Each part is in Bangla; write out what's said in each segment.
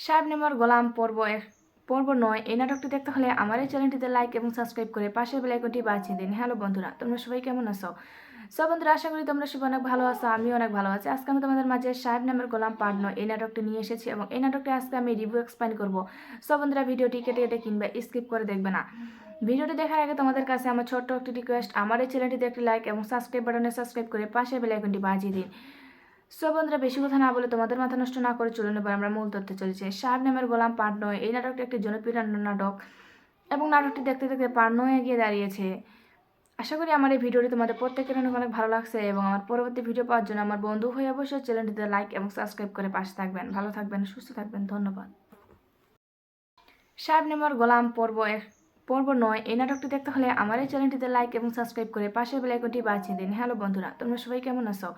শাবনূর গোলাম পর্ব 9 এই নাটকটি দেখতে হলে আমার এই চ্যানেলটিতে লাইক এবং সাবস্ক্রাইব করে পাশের বেল আইকনটি বাজিয়ে দিন। হ্যালো বন্ধুরা, তোমরা সবাই কেমন আছো? সব বন্ধুরা, আশা করি তোমরা সবাই অনেক ভালো আছো। আমি অনেক ভালো আছি। আজকে আমি তোমাদের মাঝে শাবনূর গোলাম পার্ট 9 এই নাটকটি নিয়ে এসেছি এবং এই নাটকটি আজকে আমি রিভিউ এক্সপ্লেইন করব। সব বন্ধুরা, ভিডিওটি কেটে কেটে কিংবা স্কিপ করে দেখবে না। ভিডিওটি দেখার আগে তোমাদের কাছে আমার ছোট্ট একটি রিকোয়েস্ট, আমার এই চ্যানেলটিতে একটি লাইক এবং সাবস্ক্রাইব বাটনে সাবস্ক্রাইব করে পাশের বেল আইকনটি বাজিয়ে দিন। সো বন্ধুরা, বেশি কথা না বলে তোমাদের মাথা নষ্ট না করে চলুন এবার আমরা মূল তথ্যে চলেছি। শাবনূর গোলাম পার্ট 9 এই নাটকটি একটি জনপ্রিয় নাটক এবং নাটকটি দেখতে দেখতে পার্ট 9 এগিয়ে দাঁড়িয়েছে। আশা করি আমার এই ভিডিওটি তোমাদের প্রত্যেকের অনেক অনেক ভালো লাগছে এবং আমার পরবর্তী ভিডিও পাওয়ার জন্য আমার বন্ধু হয়ে অবশ্যই চ্যানেলটিতে লাইক এবং সাবস্ক্রাইব করে পাশে থাকবেন। ভালো থাকবেন, সুস্থ থাকবেন, ধন্যবাদ। শাবনূর গোলাম পর্ব 9 এই নাটকটি দেখতে হলে আমার এই চ্যানেলটিতে লাইক এবং সাবস্ক্রাইব করে পাশের বেল আইকনটি বাজিয়ে দিন। হ্যালো বন্ধুরা, তোমরা সবাই কেমন আছো?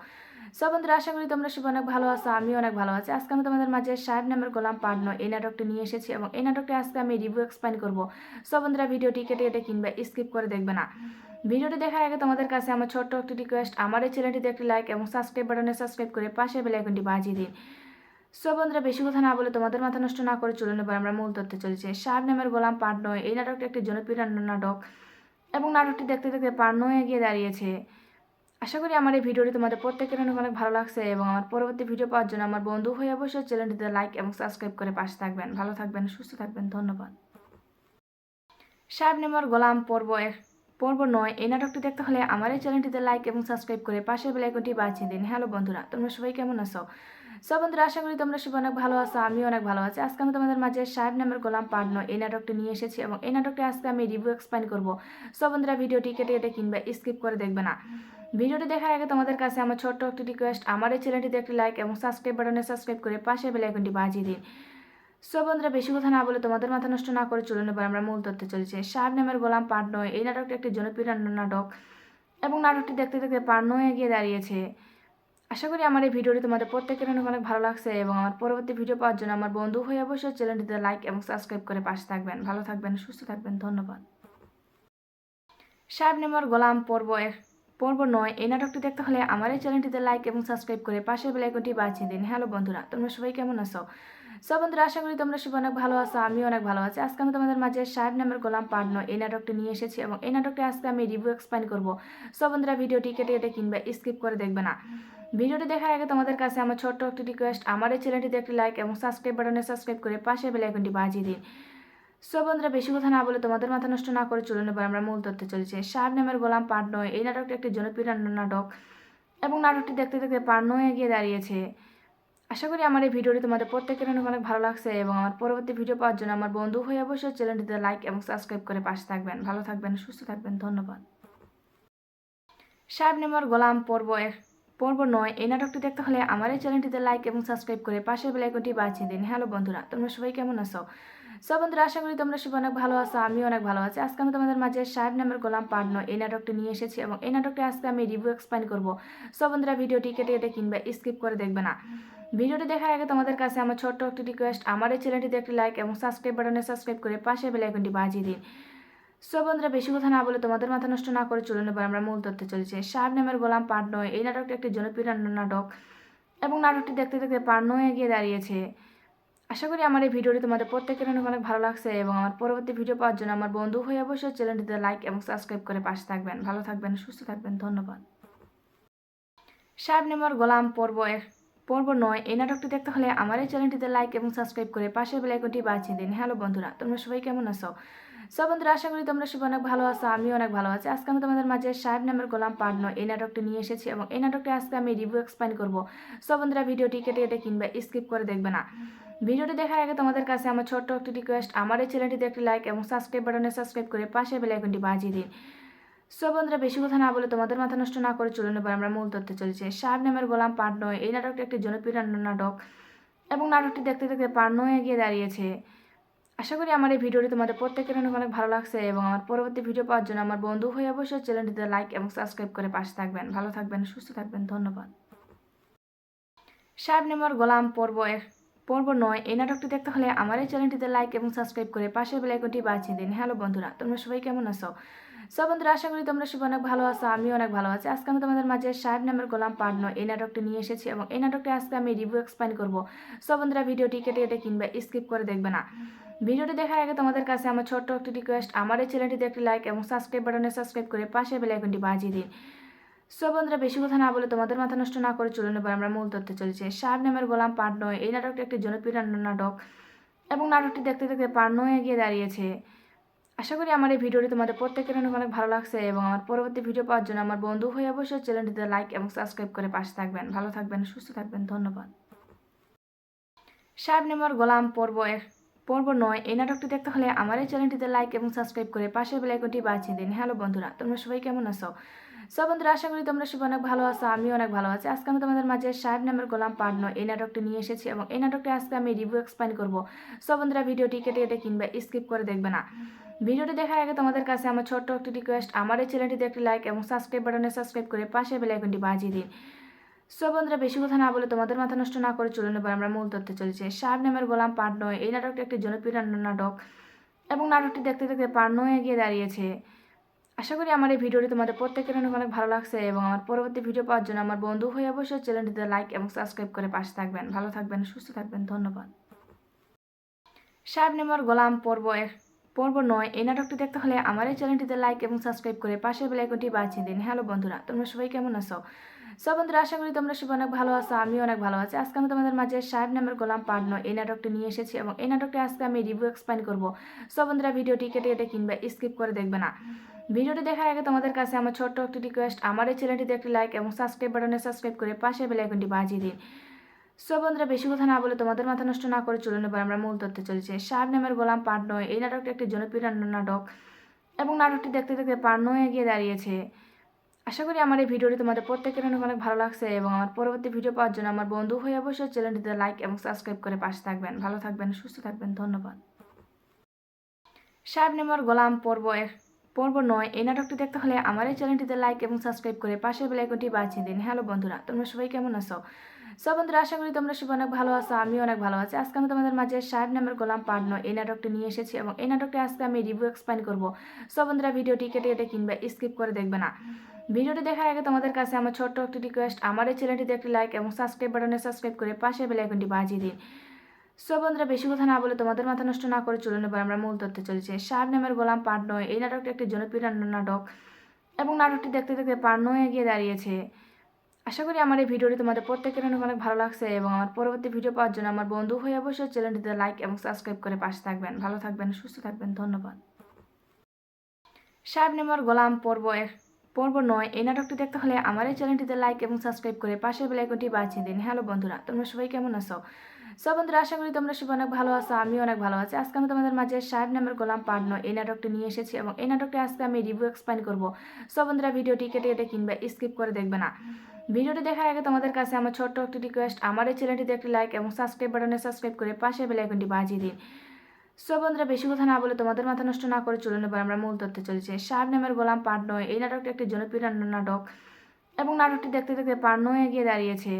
সব বন্ধুরা, আশা করি তোমরা সবাই অনেক ভালো আছো। আমি অনেক ভালো আছি। আজকে আমি তোমাদের মাঝে শাবনূর গোলাম পার্ট 9 এই নাটকটি নিয়ে এসেছি এবং এই নাটকটি আজকে আমি রিভিউ এক্সপ্লেইন করব। সব বন্ধুরা, ভিডিওটি কেটে কেটে কিংবা স্কিপ করে দেখবে না। ভিডিওটি দেখার আগে তোমাদের কাছে আমার ছোট্ট একটি রিকোয়েস্ট, আমার এই চ্যানেলটিতে একটি লাইক এবং সাবস্ক্রাইব বাটনে সাবস্ক্রাইব করে পাশের বেল আইকনটি বাজিয়ে দিন। সো বন্ধুরা, বেশি কথা না বলে তোমাদের মাথা নষ্ট না করে চলুন এবার আমরা মূল তথ্যে চলেছি। শাবনূর গোলাম পার্ট 9 এই নাটকটি একটি জনপ্রিয় নাটক এবং নাটকটি দেখতে দেখতে পার্ট 9 এগিয়ে দাঁড়িয়েছে। আশা করি আমার এই ভিডিওটি তোমাদের প্রত্যেকের অনেক অনেক ভালো লাগছে এবং আমার পরবর্তী ভিডিও পাওয়ার জন্য আমার বন্ধু হয়ে অবশ্যই চ্যানেলটিতে লাইক এবং সাবস্ক্রাইব করে পাশে থাকবেন। ভালো থাকবেন, সুস্থ থাকবেন, ধন্যবাদ। শাবনূর গোলাম পর্ব 9 এই নাটকটি দেখতে হলে আমার এই চ্যানেলটিতে লাইক এবং সাবস্ক্রাইব করে পাশের বেল আইকনটি বাজিয়ে দিন। হ্যালো বন্ধুরা, তোমরা সবাই কেমন আছো? সব বন্ধুরা, আশা করি তোমরা সবাই অনেক ভালো আছো। আমি অনেক ভালো আছি। আজকে আমি তোমাদের মাঝে শাবনূর গোলাম পার্ট 9 এই নাটকটি নিয়ে এসেছি এবং এই নাটকটি আজকে আমি রিভিউ এক্সপ্লেইন করব। সব বন্ধুরা, ভিডিওটি কেটে কেটে কিংবা স্কিপ করে দেখবে না। ভিডিওটি দেখার আগে তোমাদের কাছে আমার ছোট্ট একটি রিকোয়েস্ট, আমার এই চ্যানেলটিতে একটি লাইক এবং সাবস্ক্রাইব বাটনে সাবস্ক্রাইব করে পাশের বেল আইকনটি বাজিয়ে দিন। সো বন্ধুরা, বেশি কথা না বলে তোমাদের মাথা নষ্ট না করে চলুন এবার আমরা মূল তথ্যে চলেছি। শাবনূর গোলাম পার্ট 9 এই নাটকটি একটি জনপ্রিয় নাটক এবং নাটকটি দেখতে দেখতে পার্ট 9 এগিয়ে দাঁড়িয়েছে। আশা করি আমার এই ভিডিওটি তোমাদের প্রত্যেকের অনেক অনেক ভালো লাগছে এবং আমার পরবর্তী ভিডিও পাওয়ার জন্য আমার বন্ধু হয়ে অবশ্যই চ্যানেলটিতে লাইক এবং সাবস্ক্রাইব করে পাশে থাকবেন। ভালো থাকবেন, সুস্থ থাকবেন, ধন্যবাদ। শাবনূর গোলাম পর্ব 9 এই নাটকটি দেখতে হলে আমার এই চ্যানেলটিতে লাইক এবং সাবস্ক্রাইব করে পাশের বেল আইকনটি বাজিয়ে দিন। হ্যালো বন্ধুরা, তোমরা সবাই কেমন আছো? সব বন্ধুরা, আশা করি তোমরা সবাই অনেক ভালো আছো। আমি অনেক ভালো আছি। আজকে আমি তোমাদের মাঝে শাবনূর গোলাম পার্ট 9 এই নাটকটি নিয়ে এসেছি এবং এই নাটকটি আজকে আমি রিভিউ এক্সপ্লেইন করব। সব বন্ধুরা, ভিডিওটি কেটে কেটে কিংবা স্কিপ করে দেখবে না। ভিডিওটি দেখার আগে তোমাদের কাছে আমার ছোট্ট একটি রিকোয়েস্ট, আমার এই চ্যানেলটিতে একটি লাইক এবং সাবস্ক্রাইব বাটনে সাবস্ক্রাইব করে পাশের বেল আইকনটি বাজিয়ে দিন। সো বন্ধুরা, বেশি কথা না বলে তোমাদের মাথা নষ্ট না করে চলুন এবার আমরা মূল তথ্যে চলেছি। শাবনূর গোলাম পার্ট 9 এই নাটকটি একটি জনপ্রিয় নাটক এবং নাটকটি দেখতে দেখতে পার্ট 9 এগিয়ে দাঁড়িয়েছে। আশা করি আমার এই ভিডিওটি তোমাদের প্রত্যেকের অনেক অনেক ভালো লাগছে এবং আমার পরবর্তী ভিডিও পাওয়ার জন্য আমার বন্ধু হয়ে অবশ্যই চ্যানেলটিতে লাইক এবং সাবস্ক্রাইব করে পাশে থাকবেন। ভালো থাকবেন, সুস্থ থাকবেন, ধন্যবাদ। শাবনূর গোলাম পর্ব 9 এই নাটকটি দেখতে হলে আমার এই চ্যানেলটিতে লাইক এবং সাবস্ক্রাইব করে পাশের বেল আইকনটি বাজিয়ে দিন। হ্যালো বন্ধুরা, তোমরা সবাই কেমন আছো? সব বন্ধুরা, আশা করি তোমরা সবাই অনেক ভালো আছো। আমি অনেক ভালো আছি। আজকে আমি তোমাদের মাঝে শাবনূর গোলাম পার্ট 9 এই নাটকটি নিয়ে এসেছি এবং এই নাটকটি আজকে আমি রিভিউ এক্সপ্লেইন করব। সব বন্ধুরা, ভিডিওটি কেটে কেটে কিংবা স্কিপ করে দেখবে না। ভিডিওটি দেখার আগে তোমাদের কাছে আমার ছোট্ট একটি রিকোয়েস্ট, আমার এই চ্যানেলটিতে একটি লাইক এবং সাবস্ক্রাইব বাটনে সাবস্ক্রাইব করে পাশের বেল আইকনটি বাজিয়ে দিন। সো বন্ধুরা, বেশি কথা না বলে তোমাদের মাথা নষ্ট না করে চলুন এবার আমরা মূল তথ্যে চলেছি। শাবনূর গোলাম পার্ট 9 এই নাটকটি একটি জনপ্রিয় নাটক এবং নাটকটি দেখতে দেখতে পার্ট 9 এগিয়ে দাঁড়িয়েছে। আশা করি আমার এই ভিডিওটি তোমাদের প্রত্যেকের অনেক অনেক ভালো লাগছে এবং আমার পরবর্তী ভিডিও পাওয়ার জন্য আমার বন্ধু হয়ে অবশ্যই চ্যানেলটিতে লাইক এবং সাবস্ক্রাইব করে পাশে থাকবেন। ভালো থাকবেন, সুস্থ থাকবেন, ধন্যবাদ। শাবনূর গোলাম পর্ব 9 এই নাটকটি দেখতে হলে আমার এই চ্যানেলটিতে লাইক এবং সাবস্ক্রাইব করে পাশের বেল আইকনটি বাজিয়ে দিন। হ্যালো বন্ধুরা, তোমরা সবাই কেমন আছো? সব বন্ধুরা, আশা করি তোমরা সবাই অনেক ভালো আছো। আমি অনেক ভালো আছি। আজকে আমি তোমাদের মাঝে শাবনূর গোলাম পার্ট 9 এই নাটকটি নিয়ে এসেছি এবং এই নাটকটি আজকে আমি রিভিউ এক্সপ্লেইন করব। সব বন্ধুরা, ভিডিওটি কেটে কেটে কিংবা স্কিপ করে দেখবে না। ভিডিওটি দেখার আগে তোমাদের কাছে আমার ছোট্ট একটি রিকোয়েস্ট, আমার এই চ্যানেলটিতে একটি লাইক এবং সাবস্ক্রাইব বাটনে সাবস্ক্রাইব করে পাশের বেল আইকনটি বাজিয়ে দিন। সো বন্ধুরা, বেশি কথা না বলে তোমাদের মাথা নষ্ট না করে চলুন এবার আমরা মূল তথ্যে চলেছি। শাবনূর গোলাম পার্ট 9 এই নাটকটি একটি জনপ্রিয় নাটক এবং নাটকটি দেখতে দেখতে পার্ট 9 এগিয়ে দাঁড়িয়েছে। আশা করি আমার এই ভিডিওটি তোমাদের প্রত্যেকের অনেক অনেক ভালো লাগছে এবং আমার পরবর্তী ভিডিও পাওয়ার জন্য আমার বন্ধু হয়ে অবশ্যই চ্যানেলটিতে লাইক এবং সাবস্ক্রাইব করে পাশে থাকবেন। ভালো থাকবেন, সুস্থ থাকবেন, ধন্যবাদ। শাবনূর গোলাম পর্ব 9 এই নাটকটি দেখতে হলে আমার এই চ্যানেলটিতে লাইক এবং সাবস্ক্রাইব করে পাশের বেল আইকনটি বাজিয়ে দিন। হ্যালো বন্ধুরা, তোমরা সবাই কেমন আছো? সব বন্ধুরা আশা করি তোমরা সবাই অনেক ভালো আছো, আমি অনেক ভালো আছি। আজকে আমি তোমাদের মাঝে সাহেব নামের গোলাম পার্ট 9 এই নাটকটি নিয়ে এসেছি এবং এই নাটকটি আজকে আমি রিভিউ এক্সপ্লেইন করব। সব বন্ধুরা ভিডিওটি কেটে কেটে কিংবা স্কিপ করে দেখবে না। ভিডিওটি দেখার আগে তোমাদের কাছে আমার ছোট্ট একটি রিকোয়েস্ট, আমার এই চ্যানেলটিতে একটি লাইক এবং সাবস্ক্রাইব বাটনে সাবস্ক্রাইব করে পাশে বেল আইকনটি বাজিয়ে দিন। সব বন্ধুরা বেশি কথা না বলে তোমাদের মাথা নষ্ট না করে চলুন এবার আমরা মূল তথ্যে চলেছি। সাহেব নামের গোলাম পার্ট 9 এই নাটকটি একটি জনপ্রিয় নাটক এবং নাটকটি দেখতে দেখতে পার্ট 9 এগিয়ে দাঁড়িয়েছে। আশা করি আমার এই ভিডিওটি তোমাদের প্রত্যেকের অনেক অনেক ভালো লাগছে এবং আমার পরবর্তী ভিডিও পাওয়ার জন্য আমার বন্ধু হয়ে অবশ্যই চ্যানেলটিতে লাইক এবং সাবস্ক্রাইব করে পাশে থাকবেন। ভালো থাকবেন, সুস্থ থাকবেন, ধন্যবাদ। সাহেব নামের গোলাম পর্ব 9 এই নাটকটি দেখতে হলে আমার এই চ্যানেলটিতে লাইক এবং সাবস্ক্রাইব করে পাশের বেল আইকনটি বাজিয়ে দিন। হ্যালো বন্ধুরা, তোমরা সবাই কেমন আছো? সব বন্ধুরা আশা করি তোমরা সবাই অনেক ভালো আছো, আমি অনেক ভালো আছি। আজকে আমি তোমাদের মাঝে সাহেব নামের গোলাম পার্ট 9 এই নাটকটি নিয়ে এসেছি এবং এই নাটকটি আজকে আমি রিভিউ এক্সপ্লেইন করব। সব বন্ধুরা ভিডিওটি কেটে কেটে কিংবা স্কিপ করে দেখবে না। ভিডিওটি দেখার আগে তোমাদের কাছে আমার ছোট্ট একটি রিকোয়েস্ট, আমার এই চ্যানেলটিতে একটি লাইক এবং সাবস্ক্রাইব বাটনে সাবস্ক্রাইব করে পাশে বেল আইকনটি বাজিয়ে দিন। সো বন্ধুরা বেশি কথা না বলে তোমাদের মাথা নষ্ট না করে চলুন এবার আমরা মূল তথ্যে চলেছি। সাহেব নামের গোলাম পার্ট 9 এই নাটকটি একটি জনপ্রিয় নাটক এবং নাটকটি দেখতে দেখতে পার্ট 9 এগিয়ে দাঁড়িয়েছে। আশা করি আমার এই ভিডিওটি তোমাদের প্রত্যেকের অনেক অনেক ভালো লাগছে এবং আমার পরবর্তী ভিডিও পাওয়ার জন্য আমার বন্ধু হয়ে অবশ্যই চ্যানেলটিতে লাইক এবং সাবস্ক্রাইব করে পাশে থাকবেন। ভালো থাকবেন, সুস্থ থাকবেন, ধন্যবাদ। সাহেব নামের গোলাম পর্ব 9 এই নাটকটি দেখতে হলে আমার এই চ্যানেলটিতে লাইক এবং সাবস্ক্রাইব করে পাশের বেল আইকনটি বাজিয়ে দিন। হ্যালো বন্ধুরা, তোমরা সবাই কেমন আছো? সব বন্ধুরা আশা করি তোমরা সবাই অনেক ভালো আছো, আমি অনেক ভালো আছি। আজকে আমি তোমাদের মাঝে সাহেব নামের গোলাম পার্ট 9 এই নাটকটি নিয়ে এসেছি এবং এই নাটকটি আজকে আমি রিভিউ এক্সপ্লেইন করব। সব বন্ধুরা ভিডিওটি কেটে কেটে কিংবা স্কিপ করে দেখবে না। ভিডিওটি দেখার আগে তোমাদের কাছে আমার ছোট্ট একটি রিকোয়েস্ট, আমার এই চ্যানেলটিতে একটি লাইক এবং সাবস্ক্রাইব বাটনে সাবস্ক্রাইব করে পাশের বেল আইকনটি বাজিয়ে দিন। সব বন্ধুরা বেশি কথা না বলে তোমাদের মাথা নষ্ট না করে চলুন এবার আমরা মূল তথ্যে চলেছি। সাহেব নামের গোলাম পার্ট 9 এই নাটকটি একটি জনপ্রিয় নাটক এবং নাটকটি দেখতে দেখতে পার্ট 9 এগিয়ে দাঁড়িয়েছে। আশা করি আমার এই ভিডিওটি তোমাদের প্রত্যেকের অনেক অনেক ভালো লাগছে এবং আমার পরবর্তী ভিডিও পাওয়ার জন্য আমার বন্ধু হয়ে অবশ্যই চ্যানেলটিতে লাইক এবং সাবস্ক্রাইব করে পাশে থাকবেন। ভালো থাকবেন, সুস্থ থাকবেন, ধন্যবাদ। সাহেব নামের গোলাম পর্ব 9 এই নাটকটি দেখতে হলে আমার এই চ্যানেলটিতে লাইক এবং সাবস্ক্রাইব করে পাশের বেল আইকনটি বাজিয়ে দিন। হ্যালো বন্ধুরা, তোমরা সবাই কেমন আছো? সব বন্ধুরা আশা করি তোমরা সবাই অনেক ভালো আছো, আমি অনেক ভালো আছি। আজকে আমি তোমাদের মাঝে সাহেব নামের গোলাম পার্ট 9 এই নাটকটি নিয়ে এসেছি এবং এই নাটকটি আজকে আমি রিভিউ এক্সপ্লেইন করব। সব বন্ধুরা ভিডিওটি কেটে কেটে কিংবা স্কিপ করে দেখবে না। ভিডিওটি দেখার আগে তোমাদের কাছে আমার ছোট্ট একটি রিকোয়েস্ট, আমার এই চ্যানেলটিতে একটি লাইক এবং সাবস্ক্রাইব বাটনে সাবস্ক্রাইব করে পাশের বেল আইকনটি বাজিয়ে দিন। সব বন্ধুরা বেশি কথা না বলে তোমাদের মাথা নষ্ট না করে চলুন এবার আমরা মূল তথ্যে চলেছি। সাহেব নামের গোলাম পার্ট 9 এই নাটকটি একটি জনপ্রিয় নাটক এবং নাটকটি দেখতে দেখতে পার্ট 9 এগিয়ে দাঁড়িয়েছে। আশা করি আমার এই ভিডিওটি তোমাদের প্রত্যেকের অনেক অনেক ভালো লাগছে এবং আমার পরবর্তী ভিডিও পাওয়ার জন্য আমার বন্ধু হয়ে অবশ্যই চ্যানেলটিতে লাইক এবং সাবস্ক্রাইব করে পাশে থাকবেন। ভালো থাকবেন, সুস্থ থাকবেন, ধন্যবাদ। সাহেব নামের গোলাম পর্ব 9 এই নাটকটি দেখতে হলে আমার এই চ্যানেলটিতে লাইক এবং সাবস্ক্রাইব করে পাশের বেল আইকনটি বাজিয়ে দিন। হ্যালো বন্ধুরা, তোমরা সবাই কেমন আছো? সব বন্ধুরা আশা করি তোমরা সবাই অনেক ভালো আছো, আমি অনেক ভালো আছি। আজকে আমি তোমাদের মাঝে সাহেব নামের গোলাম পার্ট 9 এই নাটকটি নিয়ে এসেছি এবং এই নাটকটি আজকে আমি রিভিউ এক্সপ্লেইন করব। সব বন্ধুরা ভিডিওটি কেটে কেটে কিংবা স্কিপ করে দেখবে না। ভিডিওটি দেখার আগে তোমাদের কাছে আমার ছোট্ট একটি রিকোয়েস্ট, আমার এই চ্যানেলটিতে একটি লাইক এবং সাবস্ক্রাইব বাটনে সাবস্ক্রাইব করে পাশের বেল আইকনটি বাজিয়ে দিন। সব বন্ধুরা বেশি কথা না বলে তোমাদের মাথা নষ্ট না করে চলুন এবার আমরা মূল তথ্যে চলেছি। সাহেব নামের গোলাম পার্ট 9 এই নাটকটি একটি জনপ্রিয় নাটক এবং নাটকটি দেখতে দেখতে পার্ট 9 এগিয়ে দাঁড়িয়েছে।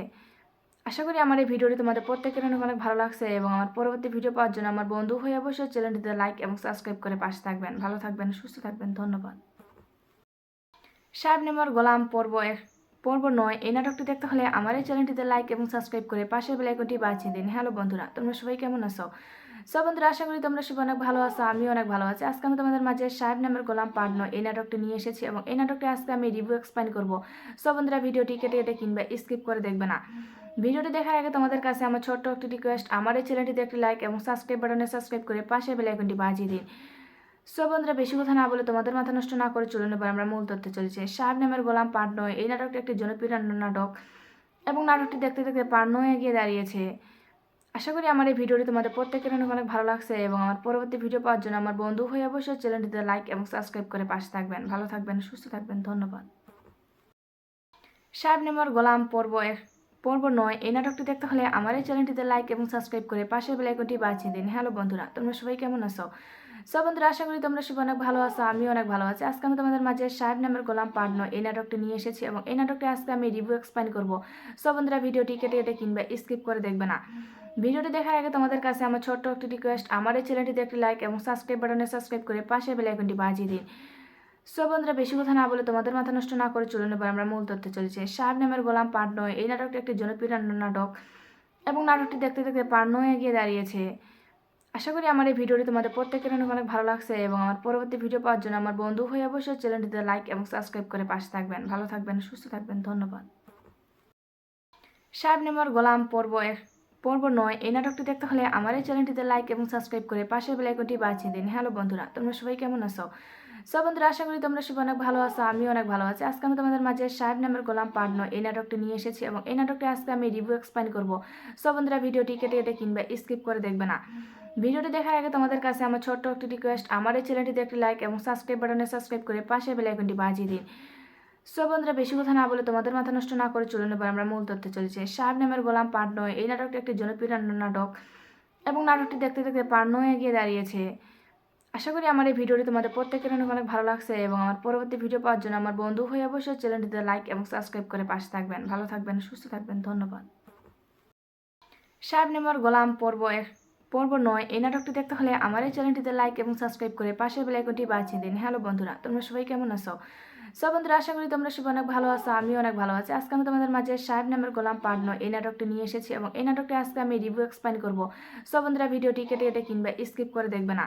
আশা করি আমার এই ভিডিওটি তোমাদের প্রত্যেকের অনেক অনেক ভালো লাগছে এবং আমার পরবর্তী ভিডিও পাওয়ার জন্য আমার বন্ধু হয়ে অবশ্যই চ্যানেলটিতে লাইক এবং সাবস্ক্রাইব করে পাশে থাকবেন। ভালো থাকবেন, সুস্থ থাকবেন, ধন্যবাদ। সাহেব নামের গোলাম পর্ব 9 এই নাটকটি দেখতে হলে আমার এই চ্যানেলটিতে লাইক এবং সাবস্ক্রাইব করে পাশের বেল আইকনটি বাজিয়ে দিন। হ্যালো বন্ধুরা, তোমরা সবাই কেমন আছো? সব বন্ধুরা আশা করি তোমরা সবাই অনেক ভালো আছো, আমি অনেক ভালো আছি। আজকে আমি তোমাদের মাঝে সাহেব নামের গোলাম পার্ট 9 এই নাটকটি নিয়ে এসেছি এবং এই নাটকটি আজকে আমি রিভিউ এক্সপ্লেইন করব। সব বন্ধুরা ভিডিওটি কেটে কেটে কিংবা স্কিপ করে দেখবে না। ভিডিওটি দেখার আগে তোমাদের কাছে আমার ছোট্ট একটি রিকোয়েস্ট, আমার এই চ্যানেলটিতে একটি লাইক এবং সাবস্ক্রাইব বাটনে সাবস্ক্রাইব করে পাশের বেল আইকনটি বাজিয়ে দিন। সব বন্ধুরা বেশি কথা না বলে তোমাদের মাথা নষ্ট না করে চলুন এবার আমরা মূল তথ্যে চলেছি। সাহেব নামের গোলাম পার্ট 9 এই নাটকটি একটি জনপ্রিয় নাটক এবং নাটকটি দেখতে দেখতে পার্ট 9 এগিয়ে দাঁড়িয়েছে। আশা করি আমার এই ভিডিওটি তোমাদের প্রত্যেকের অনেক অনেক ভালো লাগছে এবং আমার পরবর্তী ভিডিও পাওয়ার জন্য আমার বন্ধু হয়ে অবশ্যই চ্যানেলটিতে লাইক এবং সাবস্ক্রাইব করে পাশে থাকবেন। ভালো থাকবেন, সুস্থ থাকবেন, ধন্যবাদ। সাহেব নামের গোলাম পর্ব 9 এই নাটকটি একটি জনপ্রিয় নাটক এবং নাটকটি দেখতে দেখতে পার্ট 9 এগিয়ে দাঁড়িয়েছে। আশা করি আমার এই ভিডিওটি তোমাদের প্রত্যেকের অনেক অনেক ভালো লাগছে এবং আমার পরবর্তী ভিডিও পাওয়ার জন্য আমার বন্ধু হয়ে অবশ্যই চ্যানেলটিতে লাইক এবং সাবস্ক্রাইব করে পাশে থাকবেন। ভালো থাকবেন, সুস্থ থাকবেন, ধন্যবাদ। সাহেব নামের গোলাম পর্ব 9 এই নাটকটি দেখতে হলে আমার এই চ্যানেলটিতে লাইক এবং সাবস্ক্রাইব করে পাশের বেল আইকনটি বাজিয়ে দিন। হ্যালো বন্ধুরা, তোমরা সবাই কেমন আছো? সব বন্ধুরা আশা করি তোমরা সবাই অনেক ভালো আছো, আমি অনেক ভালো আছি। আজকে আমি তোমাদের মাঝে সাহেব নামের গোলাম পার্ট 9 এই নাটকটি নিয়ে এসেছি এবং এই নাটকটি আজকে আমি রিভিউ এক্সপ্লেইন করব। সব বন্ধুরা ভিডিওটি কেটে কেটে কিংবা স্কিপ করে দেখবে না। ভিডিওটি দেখার আগে তোমাদের কাছে আমার ছোট্ট একটি রিকোয়েস্ট, আমার এই চ্যানেলটিতে একটি লাইক এবং সাবস্ক্রাইব বাটনে সাবস্ক্রাইব করে পাশের বেল আইকনটি বাজিয়ে দিন। সো বন্ধুরা, বেশি কথা না বলে তোমাদের মাথা নষ্ট না করে চলুন এবার আমরা মূল তথ্যে চলেছি। শাবনূরের গোলাম পার্ট 9 এই নাটকটি একটি জনপ্রিয় নাটক এবং নাটকটি দেখতে দেখতে পার্ট 9 এগিয়ে দাঁড়িয়েছে। আশা করি আমার এই ভিডিওটি তোমাদের প্রত্যেকের অনেক অনেক ভালো লাগছে এবং আমার পরবর্তী ভিডিও পাওয়ার জন্য আমার বন্ধু হয়ে অবশ্যই চ্যানেলটিতে লাইক এবং সাবস্ক্রাইব করে পাশে থাকবেন। ভালো থাকবেন, সুস্থ থাকবেন, ধন্যবাদ। শাবনূরের গোলাম পর্ব 9 এই নাটকটি দেখতে হলে আমার এই চ্যানেলটিতে লাইক এবং সাবস্ক্রাইব করে পাশের বেল আইকনটি বাজিয়ে দিন। হ্যালো বন্ধুরা, তোমরা সবাই কেমন আছো? সব বন্ধুরা, আশা করি তোমরা সবাই অনেক ভালো আছো, আমিও অনেক ভালো আছি। আজকে আমি তোমাদের মাঝে শাবনূরের গোলাম পার্ট 9 এই নাটকটি নিয়ে এসেছি এবং এই নাটকটি আজকে আমি রিভিউ এক্সপ্লেইন করব। সব বন্ধুরা, ভিডিওটি কেটে কেটে কিংবা স্কিপ করে দেখবে না। ভিডিওটি দেখার আগে তোমাদের কাছে আমার ছোট্ট একটি রিকোয়েস্ট, আমার এই চ্যানেলটিতে একটি লাইক এবং সাবস্ক্রাইব বাটনে সাবস্ক্রাইব করে পাশের বেল আইকনটি বাজিয়ে দিন। সো বন্ধুরা, বেশি কথা না বলে তোমাদের মাথা নষ্ট না করে চলুন এবার আমরা মূল তথ্যে চলেছি। শাবনূরের গোলাম পার্ট 9 এই নাটকটি একটি জনপ্রিয় নাটক এবং নাটকটি দেখতে দেখতে পার্ট 9 এগিয়ে দাঁড়িয়েছে। আশা করি আমার এই ভিডিওটি তোমাদের প্রত্যেকের অনেক অনেক ভালো লাগছে এবং আমার পরবর্তী ভিডিও পাওয়ার জন্য আমার বন্ধু হয়ে অবশ্যই চ্যানেলটিতে লাইক এবং সাবস্ক্রাইব করে পাশে থাকবেন। ভালো থাকবেন, সুস্থ থাকবেন, ধন্যবাদ। শাবনূরের গোলাম পর্ব 9 এই নাটকটি দেখতে হলে আমার এই চ্যানেলটিতে লাইক এবং সাবস্ক্রাইব করে পাশের বেল আইকনটি বাজিয়ে দিন। হ্যালো বন্ধুরা, তোমরা সবাই কেমন আছো? সব বন্ধুরা, আশা করি তোমরা সবাই অনেক ভালো আছো, আমিও অনেক ভালো আছি। আজকে আমি তোমাদের মাঝে শাবনূরের গোলাম পার্ট 9 এই নাটকটি নিয়ে এসেছি এবং এই নাটকটি আজকে আমি রিভিউ এক্সপ্লেইন করব। সব বন্ধুরা, ভিডিওটি কেটে কেটে কিংবা স্কিপ করে দেখবে না।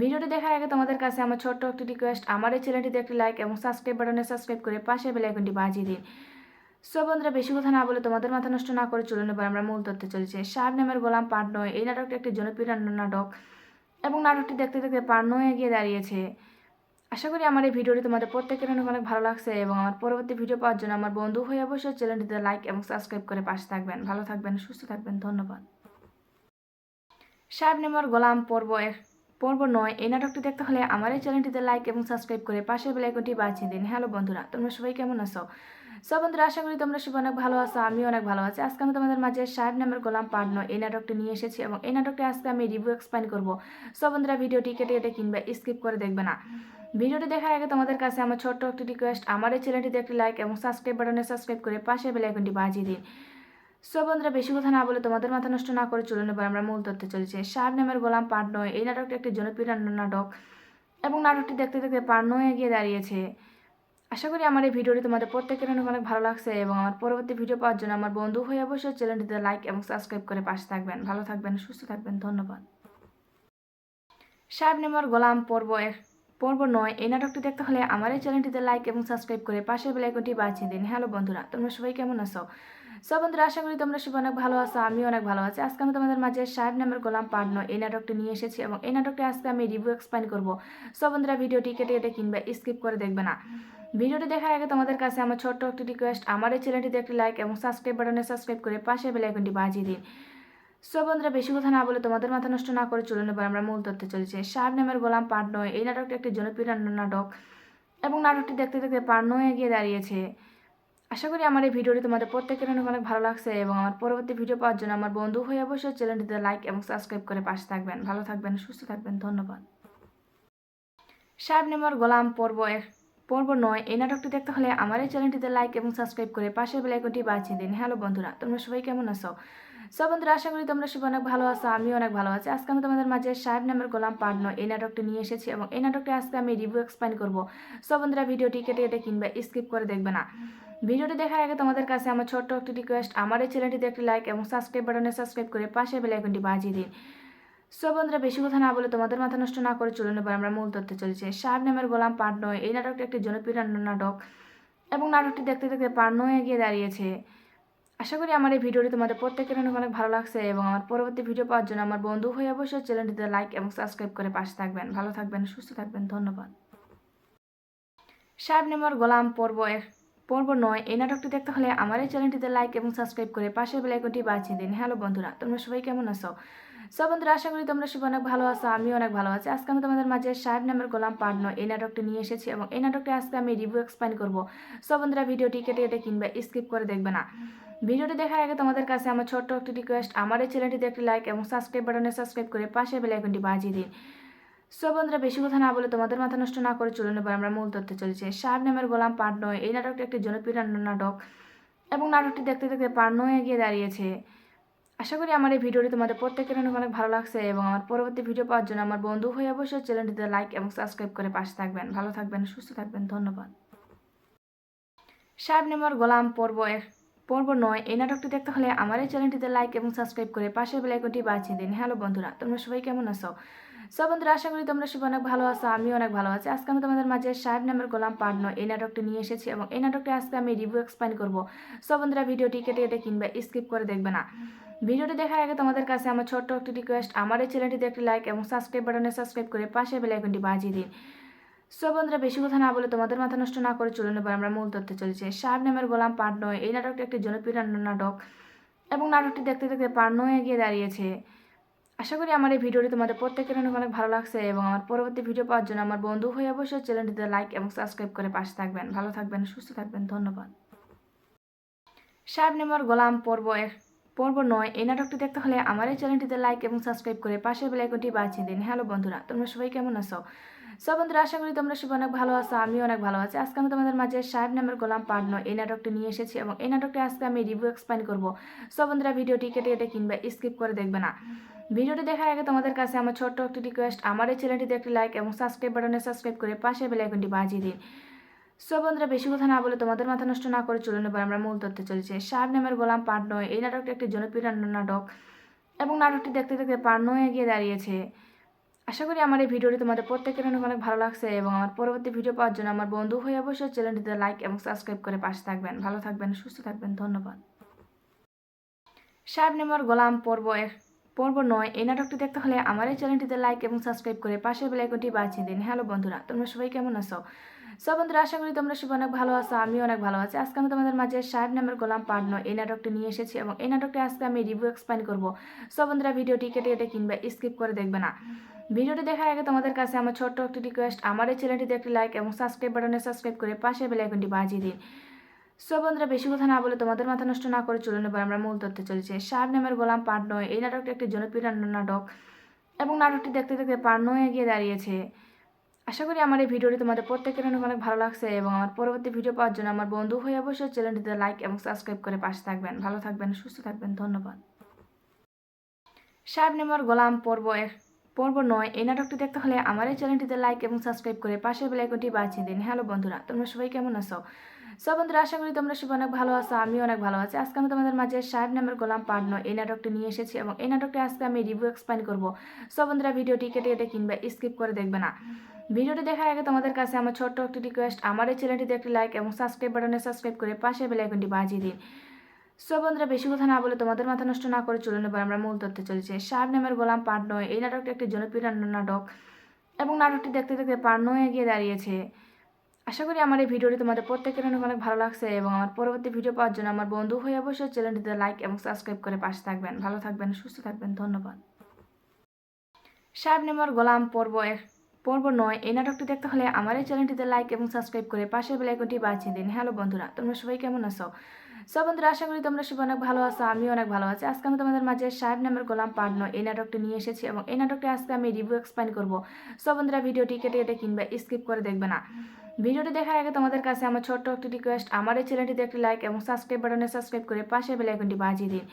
ভিডিওটি দেখার আগে তোমাদের কাছে আমার ছোট্ট একটি রিকোয়েস্ট, আমার এই চ্যানেলটিতে একটি লাইক এবং সাবস্ক্রাইব বাটনে সাবস্ক্রাইব করে পাশের বেল আইকনটি বাজিয়ে দিন। সো বন্ধুরা, বেশি কথা না বলে তোমাদের মাথা নষ্ট না করে চলুন এবার আমরা মূল তথ্যে চলেছি। শাবনূরের গোলাম পার্ট 9 এই নাটকটি একটি জনপ্রিয় নাটক এবং নাটকটি দেখতে দেখতে পার্ট 9 এগিয়ে দাঁড়িয়েছে। আশা করি আমার এই ভিডিওটি তোমাদের প্রত্যেকের অনেক অনেক ভালো লাগছে এবং আমার পরবর্তী ভিডিও পাওয়ার জন্য আমার বন্ধু হয়ে অবশ্যই চ্যানেলটিতে লাইক এবং সাবস্ক্রাইব করে পাশে থাকবেন। ভালো থাকবেন, সুস্থ থাকবেন, ধন্যবাদ। শাবনূরের গোলাম পর্ব 9 এই নাটকটি দেখতে হলে আমার এই চ্যানেলটিতে লাইক এবং সাবস্ক্রাইব করে পাশের বেল আইকনটি বাজিয়ে দিন। হ্যালো বন্ধুরা, তোমরা সবাই কেমন আছো? সব বন্ধুরা, আশা করি তোমরা সবাই অনেক ভালো আছো, আমিও অনেক ভালো আছি। আজকে আমি তোমাদের মাঝে শাবনূরের গোলাম পার্ট 9 এই নাটকটি নিয়ে এসেছি এবং এই নাটকটি আজকে আমি রিভিউ এক্সপ্লেইন করব। সব বন্ধুরা, ভিডিওটি কেটে কেটে কিংবা স্কিপ করে দেখবে না। ভিডিওটি দেখার আগে তোমাদের কাছে আমার ছোট্ট একটি রিকোয়েস্ট, আমার এই চ্যানেলটিতে একটি লাইক এবং সাবস্ক্রাইব বাটনে সাবস্ক্রাইব করে পাশের বেল আইকনটি বাজিয়ে দিন। সো বন্ধুরা, বেশি কথা না বলে তোমাদের মাথা নষ্ট না করে চলুন এবার আমরা মূল তথ্যে চলেছি। শাবনূরের গোলাম পার্ট 9 এই নাটকটি একটি জনপ্রিয় নাটক এবং নাটকটি দেখতে দেখতে পার্ট 9 এগিয়ে দাঁড়িয়েছে। আশা করি আমার এই ভিডিওটি তোমাদের প্রত্যেকের অনেক অনেক ভালো লাগছে এবং আমার পরবর্তী ভিডিও পাওয়ার জন্য আমার বন্ধু হয়ে অবশ্যই চ্যানেলটিতে লাইক এবং সাবস্ক্রাইব করে পাশে থাকবেন। ভালো থাকবেন, সুস্থ থাকবেন, ধন্যবাদ। শাবনূরের গোলাম পর্ব 9 এই নাটকটি দেখতে হলে আমার এই চ্যানেলটিতে লাইক এবং সাবস্ক্রাইব করে পাশের বেল আইকনটি বাজিয়ে দিন। হ্যালো বন্ধুরা, তোমরা সবাই কেমন আছো? সব বন্ধুরা, আশা করি তোমরা সবাই অনেক ভালো আছো, আমিও অনেক ভালো আছি। আজকে আমি তোমাদের মাঝে শাবনূরের গোলাম পার্ট 9 এই নাটকটি নিয়ে এসেছি এবং এই নাটকটি আজকে আমি রিভিউ এক্সপ্লেইন করব। সব বন্ধুরা, ভিডিওটি কেটে কেটে কিংবা স্কিপ করে দেখবে না। ভিডিওটি দেখার আগে তোমাদের কাছে আমার ছোট্ট একটি রিকোয়েস্ট, আমার এই চ্যানেলটিতে একটি লাইক এবং সাবস্ক্রাইব বাটনে সাবস্ক্রাইব করে পাশের বেল আইকনটি বাজিয়ে দিন। সো বন্ধুরা, বেশি কথা না বলে তোমাদের মাথা নষ্ট না করে চলুন এবার আমরা মূল তথ্যে চলেছি। শাবনূরের গোলাম পার্ট 9 এই নাটকটি একটি জনপ্রিয় নাটক এবং নাটকটি দেখতে দেখতে পার্ট 9 এগিয়ে দাঁড়িয়েছে। আশা করি আমার এই ভিডিওটি তোমাদের প্রত্যেকের অনেক অনেক ভালো লাগছে এবং আমার পরবর্তী ভিডিও পাওয়ার জন্য আমার বন্ধু হয়ে অবশ্যই চ্যানেলটিতে লাইক এবং সাবস্ক্রাইব করে পাশে থাকবেন। ভালো থাকবেন, সুস্থ থাকবেন, ধন্যবাদ। শাবনূরের গোলাম পর্ব 9 এই নাটকটি দেখতে হলে আমার এই চ্যানেলটিতে লাইক এবং সাবস্ক্রাইব করে পাশের বেল আইকনটি বাজিয়ে দিন। হ্যালো বন্ধুরা, তোমরা সবাই কেমন আছো? সব বন্ধুরা, আশা করি তোমরা সবাই অনেক ভালো আছো, আমিও অনেক ভালো আছি। আজকে আমি তোমাদের মাঝে শাবনূরের গোলাম পার্ট 9 এই নাটকটি নিয়ে এসেছি এবং এই নাটকটি আজকে আমি রিভিউ এক্সপ্লেইন করব। সব বন্ধুরা, ভিডিওটি কেটে কেটে কিংবা স্কিপ করে দেখবে না। ভিডিওটি দেখার আগে তোমাদের কাছে আমার ছোট্ট একটি রিকোয়েস্ট, আমার এই চ্যানেলটিতে একটি লাইক এবং সাবস্ক্রাইব বাটনে সাবস্ক্রাইব করে পাশের বেল আইকনটি বাজিয়ে দিন। সো বন্ধুরা, বেশি কথা না বলে তোমাদের মাথা নষ্ট না করে চলুন এবার আমরা মূল তথ্যে চলেছি। শাবনূরের গোলাম পার্ট 9 এই নাটকটি একটি জনপ্রিয় নাটক এবং নাটকটি দেখতে দেখতে পার্ট 9 এগিয়ে দাঁড়িয়েছে। আশা করি আমার এই ভিডিওটি তোমাদের প্রত্যেকের অনেক অনেক ভালো লাগছে এবং আমার পরবর্তী ভিডিও পাওয়ার জন্য আমার বন্ধু হয়ে অবশ্যই চ্যানেলটিতে লাইক এবং সাবস্ক্রাইব করে পাশে থাকবেন। ভালো থাকবেন, সুস্থ থাকবেন, ধন্যবাদ। শাবনূরের গোলাম পর্ব 9 এই নাটকটি দেখতে হলে আমার এই চ্যানেলটিতে লাইক এবং সাবস্ক্রাইব করে পাশের বেল আইকনটি বাজিয়ে দিন। হ্যালো বন্ধুরা, তোমরা সবাই কেমন আছো? সব বন্ধুরা, আশা করি তোমরা সবাই অনেক ভালো আছো, আমিও অনেক ভালো আছি। আজকে আমি তোমাদের মাঝে শাবনূরের গোলাম পার্ট 9 এই নাটকটি নিয়ে এসেছি এবং এই নাটকটি আজকে আমি রিভিউ এক্সপ্লেইন করব। সব বন্ধুরা, ভিডিওটি কেটে কেটে কিংবা স্কিপ করে দেখবে না। ভিডিওটি দেখার আগে তোমাদের কাছে আমার ছোট্ট একটি রিকোয়েস্ট, আমার এই চ্যানেলটিতে একটি লাইক এবং সাবস্ক্রাইব বাটনে সাবস্ক্রাইব করে পাশের বেল আইকনটি বাজিয়ে দিন। সো বন্ধুরা, বেশি কথা না বলে তোমাদের মাথা নষ্ট না করে চলুন এবার আমরা মূল তথ্যে চলেছি। শাবনূরের গোলাম পার্ট 9 এই নাটকটি একটি জনপ্রিয় নাটক এবং নাটকটি দেখতে দেখতে পার্ট 9 এগিয়ে দাঁড়িয়েছে। আশা করি আমার এই ভিডিওটি তোমাদের প্রত্যেকের অনেক অনেক ভালো লাগছে এবং আমার পরবর্তী ভিডিও পাওয়ার জন্য আমার বন্ধু হয়ে অবশ্যই চ্যানেলটিতে লাইক এবং সাবস্ক্রাইব করে পাশে থাকবেন। ভালো থাকবেন, সুস্থ থাকবেন, ধন্যবাদ। সাহেব নেমার গোলাম পর্ব 9 এই নাটকটি দেখতে হলে আমার এই চ্যানেলটিতে লাইক এবং সাবস্ক্রাইব করে পাশের বেল আইকনটি বাজিয়ে দিন। হ্যালো বন্ধুরা, তোমরা সবাই কেমন আছো? সব বন্ধুরা, আশা করি তোমরা সবাই অনেক ভালো আছো, আমিও অনেক ভালো আছি। আজকে আমি তোমাদের মাঝে সাহেব নামের গোলাম পার্ট 9 এই নাটকটি নিয়ে এসেছি এবং এই নাটকটি আজকে আমি রিভিউ এক্সপ্লেইন করব। সব বন্ধুরা, ভিডিওটি কেটে কেটে কিংবা স্কিপ করে দেখবে না। ভিডিওটি দেখার আগে তোমাদের কাছে আমার ছোট্ট একটি রিকোয়েস্ট, আমার এই চ্যানেলটিতে একটি লাইক এবং সাবস্ক্রাইব বাটনে সাবস্ক্রাইব করে পাশের বেল আইকনটি বাজিয়ে দিন। সো বন্ধুরা, বেশি কথা না বলে তোমাদের মাথা নষ্ট না করে চলুন এবার আমরা মূল তথ্যে চলেছি। সাহেব নামের গোলাম পার্ট 9 এই নাটকটি একটি জনপ্রিয় নাটক এবং নাটকটি দেখতে দেখতে পার্ট 9 এগিয়ে দাঁড়িয়েছে। আশা করি আমার এই ভিডিওটি তোমাদের প্রত্যেকের অনেক অনেক ভালো লাগছে এবং আমার পরবর্তী ভিডিও পাওয়ার জন্য আমার বন্ধু হয়ে অবশ্যই চ্যানেলটিতে লাইক এবং সাবস্ক্রাইব করে পাশে থাকবেন। ভালো থাকবেন, সুস্থ থাকবেন, ধন্যবাদ। সাহেব নামের গোলাম পর্ব 9 এই নাটকটি দেখতে হলে আমার এই চ্যানেলটিতে লাইক এবং সাবস্ক্রাইব করে পাশের বেল আইকনটি বাজিয়ে দিন। হ্যালো বন্ধুরা, তোমরা সবাই কেমন আছো? সব বন্ধুরা, আশা করি তোমরা সবাই অনেক ভালো আছো, আমিও অনেক ভালো আছি। আজকে আমি তোমাদের মাঝে সাহেব নামের গোলাম পার্ট 9 এই নাটকটি নিয়ে এসেছি এবং এই নাটকটি আজকে আমি রিভিউ এক্সপ্লেইন করব। সব বন্ধুরা, ভিডিওটি কেটে কেটে কিংবা স্কিপ করে দেখবে না। ভিডিওটি দেখার আগে তোমাদের কাছে আমার ছোট্ট একটি রিকোয়েস্ট, আমার এই চ্যানেলটিতে একটি লাইক এবং সাবস্ক্রাইব বাটনে সাবস্ক্রাইব করে পাশের বেল আইকনটি বাজিয়ে দিন। সো বন্ধুরা, বেশি কথা না বলে তোমাদের মাথা নষ্ট না করে চলুন এবার আমরা মূল তথ্যে চলেছি। সাহেব নামের গোলাম পার্ট 9 এই নাটকটি একটি জনপ্রিয় নাটক এবং নাটকটি দেখতে দেখতে পার্ট 9 এগিয়ে দাঁড়িয়েছে। আশা করি আমার এই ভিডিওটি তোমাদের প্রত্যেকের অনেক অনেক ভালো লাগছে এবং আমার পরবর্তী ভিডিও পাওয়ার জন্য আমার বন্ধু হয়ে অবশ্যই চ্যানেলটিতে লাইক এবং সাবস্ক্রাইব করে পাশে থাকবেন। ভালো থাকবেন, সুস্থ থাকবেন, ধন্যবাদ। সাহেব নামের গোলাম পর্ব 9 এই নাটকটি দেখতে হলে আমার এই চ্যানেলটিতে লাইক এবং সাবস্ক্রাইব করে পাশের বেল আইকনটি বাজিয়ে দিন। হ্যালো বন্ধুরা, তোমরা সবাই কেমন আছো? সব বন্ধুরা, আশা করি তোমরা সবাই অনেক ভালো আছো, আমিও অনেক ভালো আছি। আজকে আমি তোমাদের মাঝে সাহেব নামের গোলাম পার্ট 9 এই নাটকটি নিয়ে এসেছি এবং এই নাটকটি আজকে আমি রিভিউ এক্সপ্লেইন করব। সব বন্ধুরা, ভিডিওটি কেটে কেটে কিংবা স্কিপ করে দেখবে না। ভিডিওটি দেখার আগে তোমাদের কাছে আমার ছোট্ট একটি রিকোয়েস্ট, আমার এই চ্যানেলটিতে একটি লাইক এবং সাবস্ক্রাইব বাটনে সাবস্ক্রাইব করে পাশের বেল আইকনটি বাজিয়ে দিন। সো বন্ধুরা, বেশি কথা না বলে তোমাদের মাথা নষ্ট না করে চলুন এবার আমরা মূল তথ্যে চলেছি। সাহেব নামের গোলাম পার্ট 9 এই নাটকটি একটি জনপ্রিয় নাটক এবং নাটকটি দেখতে দেখতে পার্ট 9 এগিয়ে দাঁড়িয়েছে। আশা করি আমার এই ভিডিওটি তোমাদের প্রত্যেকের অনেক অনেক ভালো লাগছে এবং আমার পরবর্তী ভিডিও পাওয়ার জন্য আমার বন্ধু হয়ে অবশ্যই চ্যানেলটিতে লাইক এবং সাবস্ক্রাইব করে পাশে থাকবেন। ভালো থাকবেন, সুস্থ থাকবেন, ধন্যবাদ। সাহেব নামের গোলাম পর্ব 9 এই নাটকটি দেখতে হলে আমার এই চ্যানেলটিতে লাইক এবং সাবস্ক্রাইব করে পাশের বেল আইকনটি বাজিয়ে দিন। হ্যালো বন্ধুরা, তোমরা সবাই কেমন আছো? সব বন্ধুরা, আশা করি তোমরা সবাই অনেক ভালো আছো, আমিও অনেক ভালো আছি। আজকে আমি তোমাদের মাঝে সাহেব নামের গোলাম পার্ট 9 এই নাটকটি নিয়ে এসেছি এবং এই নাটকটি আজকে আমি রিভিউ এক্সপ্লেইন করব। সব বন্ধুরা, ভিডিওটি কেটে কেটে কিংবা স্কিপ করে দেখবে না। ভিডিওটি দেখার আগে তোমাদের কাছে আমার ছোট্ট একটি রিকোয়েস্ট, আমার এই চ্যানেলটিতে একটি লাইক এবং সাবস্ক্রাইব বাটনে সাবস্ক্রাইব করে পাশের বেল আইকনটি বাজিয়ে দিন। সো বন্ধুরা, বেশি কথা না বলে তোমাদের মাথা নষ্ট না করে চলুন এবার আমরা মূল তথ্যে চলেছি। সাহেব নামের গোলাম পার্ট 9 এই নাটকটি একটি জনপ্রিয় নাটক এবং নাটকটি দেখতে দেখতে পার্ট 9 এগিয়ে দাঁড়িয়েছে। আশা করি আমার এই ভিডিওটি তোমাদের প্রত্যেকের অনেক অনেক ভালো লাগছে এবং আমার পরবর্তী ভিডিও পাওয়ার জন্য আমার বন্ধু হয়ে অবশ্যই চ্যানেলটিতে লাইক এবং সাবস্ক্রাইব করে পাশে থাকবেন। ভালো থাকবেন, সুস্থ থাকবেন, ধন্যবাদ। সাহেব নামের গোলাম পর্ব 9 এই নাটকটি দেখতে হলে আমার এই চ্যানেলটিতে লাইক এবং সাবস্ক্রাইব করে পাশের বেল আইকনটি বাজিয়ে দিন। হ্যালো বন্ধুরা, তোমরা সবাই কেমন আছো? সব বন্ধুরা, আশা করি তোমরা সবাই অনেক ভালো আছো, আমিও অনেক ভালো আছি। আজকে আমি তোমাদের মাঝে সাহেব নামের গোলাম পার্ট 9 এই নাটকটি নিয়ে এসেছি এবং এই নাটকটি আজকে আমি রিভিউ এক্সপ্লেইন করব। সব বন্ধুরা, ভিডিওটি কেটে কেটে কিংবা স্কিপ করে দেখবে না। ভিডিওটি দেখার আগে তোমাদের কাছে আমার ছোট্ট একটি রিকোয়েস্ট, আমার এই চ্যানেলটিতে একটি লাইক এবং সাবস্ক্রাইব বাটনে সাবস্ক্রাইব করে পাশের বেল আইকনটি বাজিয়ে দিন।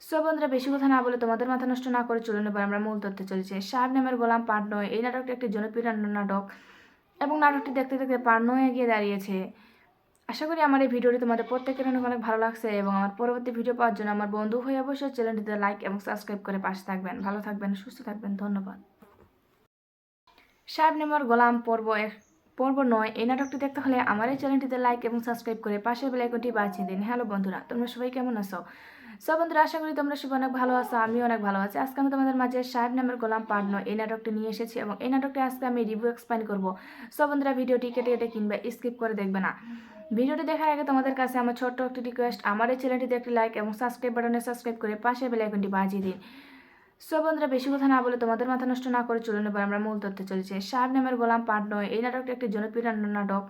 সো বন্ধুরা, বেশি কথা না বলে তোমাদের মাথা নষ্ট না করে চলুন এবার আমরা মূল তথ্যে চলেছি। সাহেব নামের গোলাম পার্ট 9 এই নাটকটি একটি জনপ্রিয় নাটক এবং নাটকটি দেখতে দেখতে পার্ট 9 এগিয়ে দাঁড়িয়েছে। আশা করি আমার এই ভিডিওটি তোমাদের প্রত্যেকের অনেক অনেক ভালো লাগছে এবং আমার পরবর্তী ভিডিও পাওয়ার জন্য আমার বন্ধু হয়ে অবশ্যই চ্যানেলটিতে লাইক এবং সাবস্ক্রাইব করে পাশে থাকবেন। ভালো থাকবেন, সুস্থ থাকবেন, ধন্যবাদ। সাহেব নামের গোলাম পর্ব 9 এই নাটকটি দেখতে হলে আমার এই চ্যানেলটিতে লাইক এবং সাবস্ক্রাইব করে পাশের বেল আইকনটি বাজিয়ে দিন। হ্যালো বন্ধুরা, তোমরা সবাই কেমন আছো? সব বন্ধুরা, আশা করি তোমরা সবাই অনেক ভালো আছো, আমিও অনেক ভালো আছি। আজকে আমি তোমাদের মাঝে সাহেব নামের গোলাম পার্ট 9 এই নাটকটি নিয়ে এসেছি এবং এই নাটকটি আজকে আমি রিভিউ এক্সপ্লেইন করব। সব বন্ধুরা, ভিডিওটি কেটে কেটে কিংবা স্কিপ করে দেখবে না। ভিডিওটি দেখার আগে তোমাদের কাছে আমার ছোট্ট একটি রিকোয়েস্ট, আমার এই চ্যানেলটিতে একটি লাইক এবং সাবস্ক্রাইব বাটনে সাবস্ক্রাইব করে পাশের বেল আইকনটি বাজিয়ে দিন। সো বন্ধুরা, বেশি কথা না বলে তোমাদের মাথা নষ্ট না করে চলুন এবার আমরা মূল তথ্যে চলেছি। সাহেব নামের গোলাম পার্ট 9 এই নাটকটি একটি জনপ্রিয় নাটক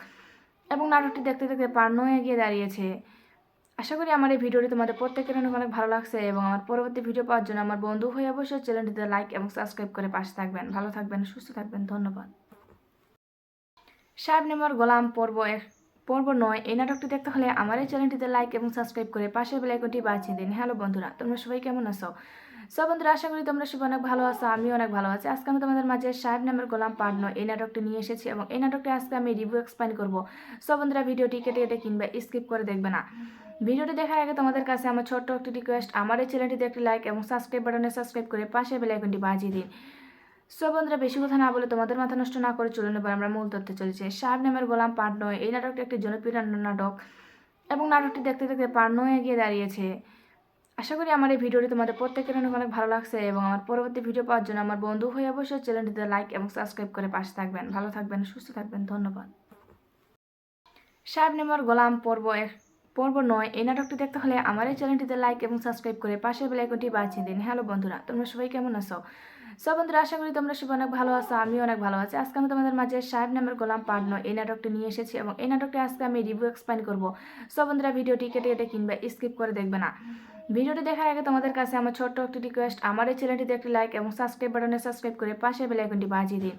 এবং নাটকটি দেখতে দেখতে পার্ট 9 এগিয়ে দাঁড়িয়েছে। আশা করি আমার এই ভিডিওটি তোমাদের প্রত্যেকের অনেক অনেক ভালো লাগছে এবং আমার পরবর্তী ভিডিও পাওয়ার জন্য আমার বন্ধু হয়ে অবশ্যই চ্যানেলটিতে লাইক এবং সাবস্ক্রাইব করে পাশে থাকবেন। ভালো থাকবেন, সুস্থ থাকবেন, ধন্যবাদ। সাহেব নামের গোলাম পর্ব 9 এই নাটকটি দেখতে হলে আমার এই চ্যানেলটিতে লাইক এবং সাবস্ক্রাইব করে পাশের বেল আইকনটি বাজিয়ে দিন। হ্যালো বন্ধুরা, তোমরা সবাই কেমন আছো? বন্ধুরা, আশা করি তোমরা সবাই অনেক ভালো আছো, আমিও অনেক ভালো আছি। আজকে আমি তোমাদের মাঝে সাহেব নামের গোলাম পার্ট 9 এই নাটকটি নিয়ে এসেছি এবং এই নাটকটি আজকে আমি রিভিউ এক্সপ্লেইন করবো। বন্ধুরা, ভিডিওটি কেটে কেটে কিংবা স্কিপ করে দেখবে না। ভিডিওটি দেখার আগে তোমাদের কাছে আমার ছোট্ট একটি রিকোয়েস্ট, আমার এই চ্যানেলটিতে একটি লাইক এবং সাবস্ক্রাইব বাটনে সাবস্ক্রাইব করে পাশের বেল আইকনটি বাজিয়ে দিন। বন্ধুরা, বেশি কথা না বলে তোমাদের মাথা নষ্ট না করে চলুন এবার আমরা মূল তথ্যে চলেছি। সাহেব নামের গোলাম পার্ট 9 এই নাটকটি একটি জনপ্রিয় নাটক এবং নাটকটি দেখতে দেখতে পার্ট 9 এগিয়ে দাঁড়িয়েছে। আশা করি আমার এই ভিডিওটি তোমাদের প্রত্যেকের অনেক অনেক ভালো লাগছে এবং আমার পরবর্তী ভিডিও পাওয়ার জন্য আমার বন্ধু হয়ে অবশ্যই চ্যানেলটিতে লাইক এবং সাবস্ক্রাইব করে পাশে থাকবেন। ভালো থাকবেন, সুস্থ থাকবেন, ধন্যবাদ। সাহেব নামের গোলাম পর্ব 9 এই নাটকটি দেখতে হলে আমার এই চ্যানেলটিতে লাইক এবং সাবস্ক্রাইব করে পাশের বেল আইকনটি বাজিয়ে দিন। হ্যালো বন্ধুরা, তোমরা সবাই কেমন আছো? বন্ধুরা, আশা করি তোমরা সবাই অনেক ভালো আছো, আমিও অনেক ভালো আছি। আজকে আমি তোমাদের মাঝে সাহেব নামের গোলাম পার্ট 9 এই নাটকটি নিয়ে এসেছি এবং এই নাটকটি আজকে আমি রিভিউ এক্সপ্লেইন করবো। বন্ধুরা, ভিডিওটি কেটে কেটে কিংবা স্কিপ করে দেখবে না। ভিডিওটি দেখার আগে তোমাদের কাছে আমার ছোট্ট একটি রিকোয়েস্ট, আমার এই চ্যানেলটিতে একটি লাইক এবং সাবস্ক্রাইব বাটনে সাবস্ক্রাইব করে পাশের বেল আইকনটি বাজিয়ে দিন।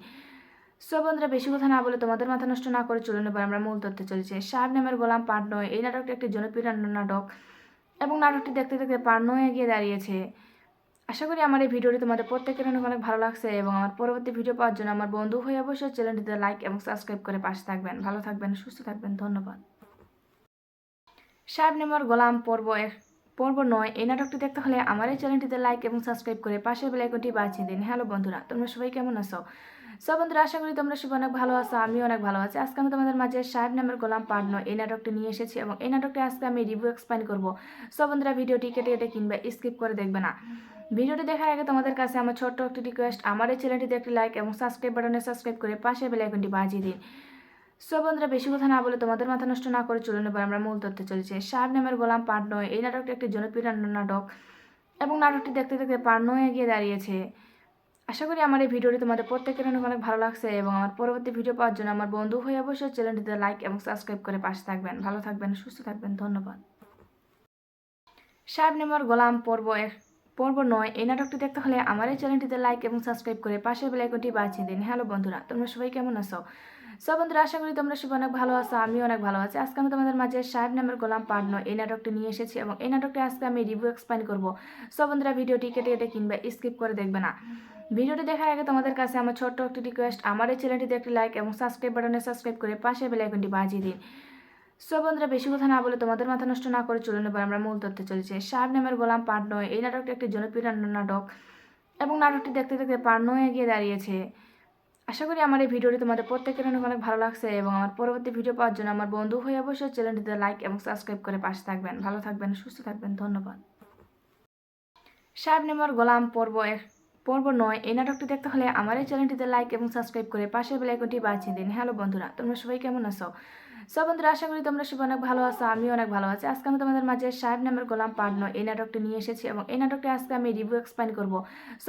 বন্ধুরা, বেশি কথা না বলে তোমাদের মাথা নষ্ট না করে চলুন এবার আমরা মূল তথ্যে চলেছি। সাহেব নামের গোলাম পার্ট 9 এই নাটকটি একটি জনপ্রিয় নাটক এবং নাটকটি দেখতে দেখতে পার্ট 9 এগিয়ে দাঁড়িয়েছে। আশা করি আমার এই ভিডিওটি তোমাদের প্রত্যেকের অনেক অনেক ভালো লাগছে এবং আমার পরবর্তী ভিডিও পাওয়ার জন্য আমার বন্ধু হয়ে অবশ্যই চ্যানেলটিতে লাইক এবং সাবস্ক্রাইব করে পাশে থাকবেন। ভালো থাকবেন, সুস্থ থাকবেন, ধন্যবাদ। সাহেব নামের গোলাম পর্ব 9 এই নাটকটি দেখতে হলে আমার এই চ্যানেলটিতে লাইক এবং সাবস্ক্রাইব করে পাশের বেল আইকনটি বাজিয়ে দিন। হ্যালো বন্ধুরা, তোমরা সবাই কেমন আছো? বন্ধুরা, আশা করি তোমরা সবাই অনেক ভালো আছো, আমিও অনেক ভালো আছি। আজকে আমি তোমাদের মাঝে সাহেব নামের গোলাম পার্ট 9 এই নাটকটি নিয়ে এসেছি এবং এই নাটকটি আজকে আমি রিভিউ এক্সপ্লেইন করবো। বন্ধুরা, ভিডিওটি কেটে কেটে কিংবা স্কিপ করে দেখবে না। ভিডিওটি দেখার আগে তোমাদের কাছে আমার ছোট্ট একটি রিকোয়েস্ট, আমার এই চ্যানেলটিতে একটি লাইক এবং সাবস্ক্রাইব বাটনে সাবস্ক্রাইব করে পাশের বেল আইকনটি বাজিয়ে দিন। বন্ধুরা, বেশি কথা না বলে তোমাদের মাথা নষ্ট না করে চলুন এবার আমরা মূল তথ্যে চলেছি। সাহেব নামের গোলাম পার্ট 9 এই নাটকটি একটি জনপ্রিয় নাটক এবং নাটকটি দেখতে দেখতে পার্ট 9 এগিয়ে দাঁড়িয়েছে। আশা করি আমার এই ভিডিওটি তোমাদের প্রত্যেকের অনেক অনেক ভালো লাগছে এবং আমার পরবর্তী ভিডিও পাওয়ার জন্য আমার বন্ধু হয়ে অবশ্যই চ্যানেলটিতে লাইক এবং সাবস্ক্রাইব করে পাশে থাকবেন। ভালো থাকবেন, সুস্থ থাকবেন, ধন্যবাদ। সাহেব নামের গোলাম পর্ব 9 এই নাটকটি দেখতে হলে আমার এই চ্যানেলটিতে লাইক এবং সাবস্ক্রাইব করে পাশের বেল আইকনটি বাজিয়ে দিন। হ্যালো বন্ধুরা, তোমরা সবাই কেমন আছো? বন্ধুরা, আশা করি তোমরা সবাই অনেক ভালো আছো, আমিও অনেক ভালো আছি। আজকে আমি তোমাদের মাঝে সাহেব নামের গোলাম পার্ট 9 এই নাটকটি নিয়ে এসেছি এবং এই নাটকটি আজকে আমি রিভিউ এক্সপ্লেইন করবো। বন্ধুরা, ভিডিওটি কেটে কেটে কিংবা স্কিপ করে দেখবে না। ভিডিওটি দেখার আগে তোমাদের কাছে আমার ছোট্ট একটি রিকোয়েস্ট, আমার এই চ্যানেলটিতে একটি লাইক এবং সাবস্ক্রাইব বাটনে সাবস্ক্রাইব করে পাশের বেল আইকনটি বাজিয়ে দিন। বন্ধুরা, বেশি কথা না বলে তোমাদের মাথা নষ্ট না করে চলুন এবার আমরা মূল তথ্যে চলেছি। সাহেব নামের গোলাম পার্ট 9 এই নাটকটি একটি জনপ্রিয় নাটক এবং নাটকটি দেখতে দেখতে পার্ট 9 এগিয়ে দাঁড়িয়েছে। আশা করি আমার এই ভিডিওটি তোমাদের প্রত্যেকের অনেক অনেক ভালো লাগছে এবং আমার পরবর্তী ভিডিও পাওয়ার জন্য আমার বন্ধু হয়ে অবশ্যই চ্যানেলটিতে লাইক এবং সাবস্ক্রাইব করে পাশে থাকবেন। ভালো থাকবেন, সুস্থ থাকবেন, ধন্যবাদ। সাহেব নামের গোলাম পর্ব 9 এই নাটকটি দেখতে হলে আমার এই চ্যানেলটিতে লাইক এবং সাবস্ক্রাইব করে পাশের বেল আইকনটি বাজিয়ে দিন। হ্যালো বন্ধুরা, তোমরা সবাই কেমন আছো? বন্ধুরা, আশা করি তোমরা সবাই অনেক ভালো আছো, আমিও অনেক ভালো আছি। আজকে আমি তোমাদের মাঝে সাহেব নামের গোলাম পার্ট 9 এই নাটকটি নিয়ে এসেছি এবং এই নাটকটি আজকে আমি রিভিউ এক্সপ্লেইন করবো।